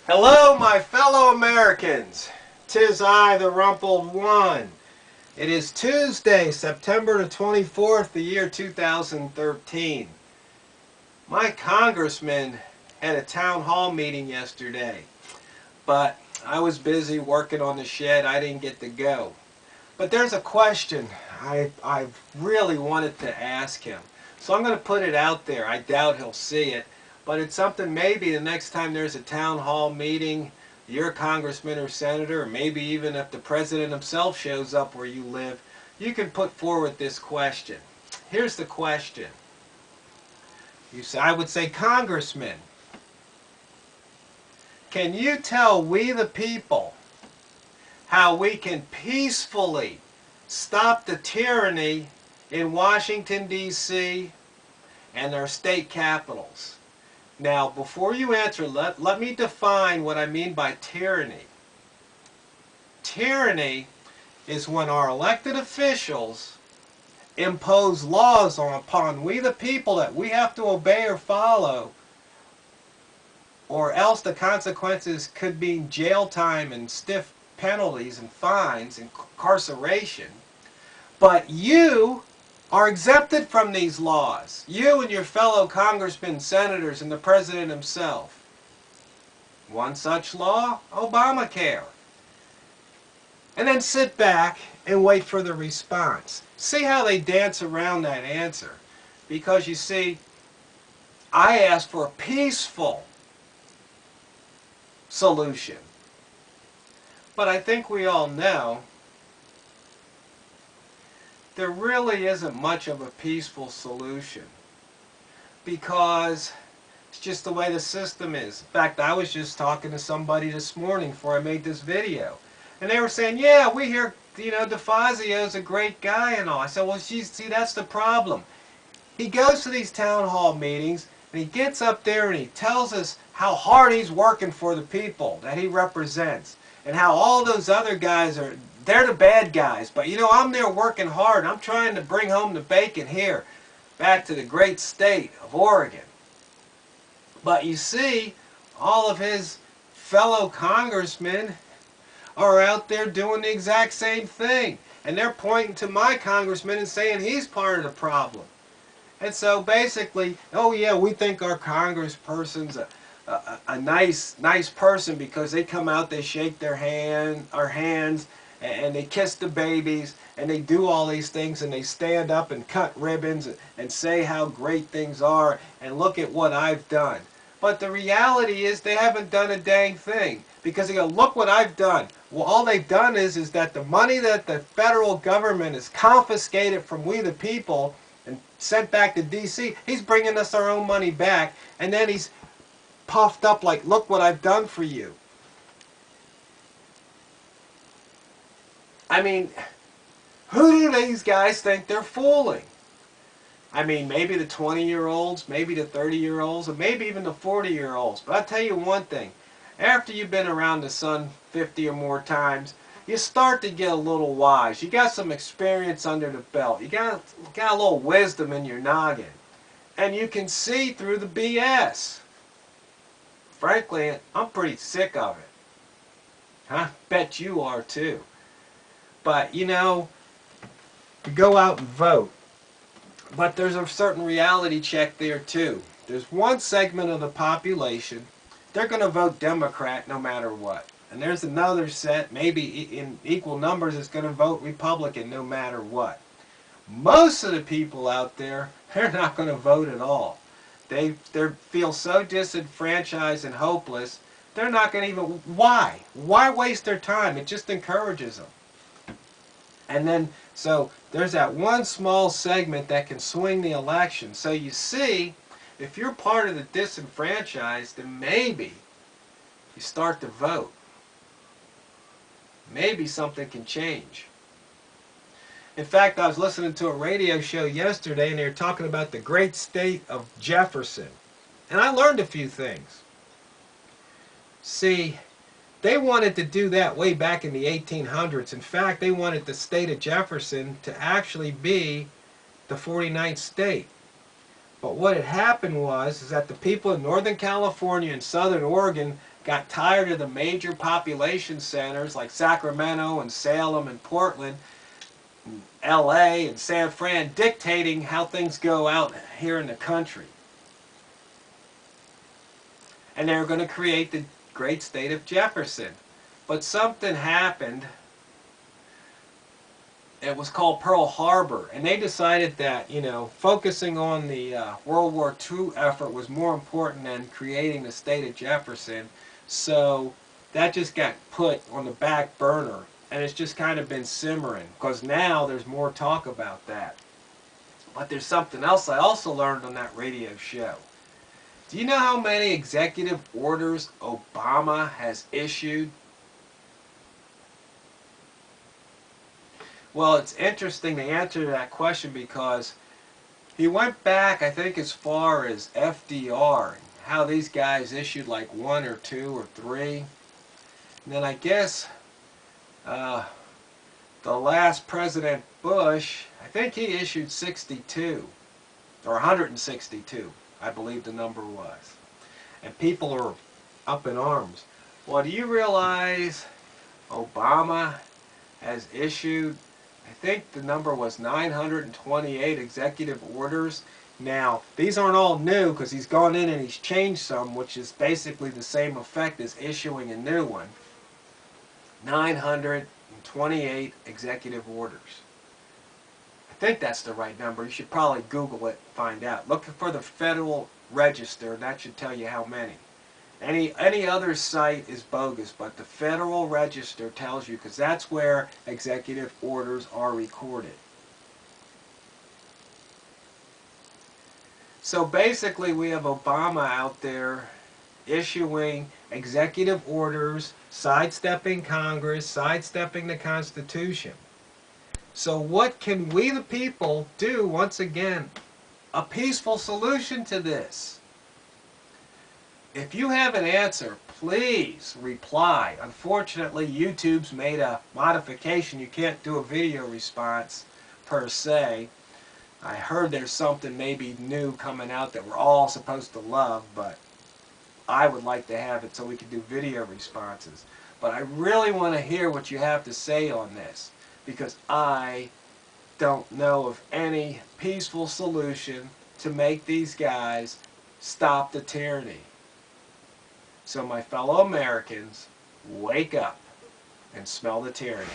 Hello, my fellow Americans. 'Tis I, the Rumpled One. It is Tuesday, September the 24th, the year 2013. My congressman had a town hall meeting yesterday, but I was busy working on the shed. I didn't get to go. But there's a question I really wanted to ask him. So I'm going to put it out there. I doubt he'll see it. But it's something maybe the next time there's a town hall meeting, your congressman or senator, or maybe even if the president himself shows up where you live, you can put forward this question. Here's the question. I would say, Congressman, can you tell we the people how we can peacefully stop the tyranny in Washington, D.C. and our state capitals? Now, before you answer, let me define what I mean by tyranny. Tyranny is when our elected officials impose laws upon we the people that we have to obey or follow, or else the consequences could be jail time and stiff penalties and fines and incarceration. But you are exempted from these laws. You and your fellow congressmen, senators, and the president himself. One such law, Obamacare. And then sit back and wait for the response. See how they dance around that answer. Because you see, I asked for a peaceful solution. But I think we all know there really isn't much of a peaceful solution, because it's just the way the system is. In fact, I was just talking to somebody this morning before I made this video, and they were saying, yeah, we hear, DeFazio's a great guy and all. I said, well, see, that's the problem. He goes to these town hall meetings, and he gets up there and he tells us how hard he's working for the people that he represents, and how all those other guys they're the bad guys. But I'm there working hard. I'm trying to bring home the bacon here, back to the great state of Oregon. But you see, all of his fellow congressmen are out there doing the exact same thing. And they're pointing to my congressman and saying he's part of the problem. And so basically, oh yeah, we think our congressperson's a nice person because they come out, they shake our hands, and they kiss the babies, and they do all these things, and they stand up and cut ribbons and say how great things are, and look at what I've done. But the reality is they haven't done a dang thing, because they go, look what I've done. Well, all they've done is that the money that the federal government has confiscated from we the people and sent back to D.C., he's bringing us our own money back, and then he's puffed up like, look what I've done for you. I mean, who do these guys think they're fooling? I mean, maybe the 20-year-olds, maybe the 30-year-olds, or maybe even the 40-year-olds. But I'll tell you one thing. After you've been around the sun 50 or more times, you start to get a little wise. You got some experience under the belt. You got a little wisdom in your noggin. And you can see through the BS. Frankly, I'm pretty sick of it. I bet you are too. But, you go out and vote. But there's a certain reality check there too. There's one segment of the population, they're going to vote Democrat no matter what. And there's another set, maybe in equal numbers, that's going to vote Republican no matter what. Most of the people out there, they're not going to vote at all. They feel so disenfranchised and hopeless, they're not going to even... Why? Why waste their time? It just encourages them. And then, so there's that one small segment that can swing the election. So you see, if you're part of the disenfranchised, then maybe you start to vote. Maybe something can change. In fact, I was listening to a radio show yesterday, and they were talking about the great state of Jefferson. And I learned a few things. See, they wanted to do that way back in the 1800s. In fact, they wanted the state of Jefferson to actually be the 49th state. But what had happened was that the people in Northern California and Southern Oregon, got tired of the major population centers like Sacramento and Salem and Portland, and LA and San Fran dictating how things go out here in the country. And they were going to create the great state of Jefferson. But something happened. It was called Pearl Harbor, and they decided that, you know, focusing on the World War II effort was more important than creating the state of Jefferson. So that just got put on the back burner, and it's just kind of been simmering, because now there's more talk about that. But there's something else I also learned on that radio show. Do you know how many executive orders Obama has issued? Well, it's interesting to answer that question because he went back, I think, as far as FDR, how these guys issued like 1 or 2 or 3. And then I guess the last President Bush, I think he issued 62 or 162, I believe the number was. And people are up in arms. Well, do you realize Obama has issued, I think the number was 928 executive orders. Now, these aren't all new because he's gone in and he's changed some, which is basically the same effect as issuing a new one. 928 executive orders. I think that's the right number. You should probably Google it and find out. Look for the Federal Register, and that should tell you how many. Any other site is bogus, but the Federal Register tells you, because that's where executive orders are recorded. So basically we have Obama out there issuing executive orders, sidestepping Congress, sidestepping the Constitution. So what can we the people do, once again, a peaceful solution to this? If you have an answer, please reply. Unfortunately, YouTube's made a modification. You can't do a video response per se. I heard there's something maybe new coming out that we're all supposed to love, but I would like to have it so we can do video responses. But I really want to hear what you have to say on this, because I don't know of any peaceful solution to make these guys stop the tyranny. So my fellow Americans, wake up and smell the tyranny.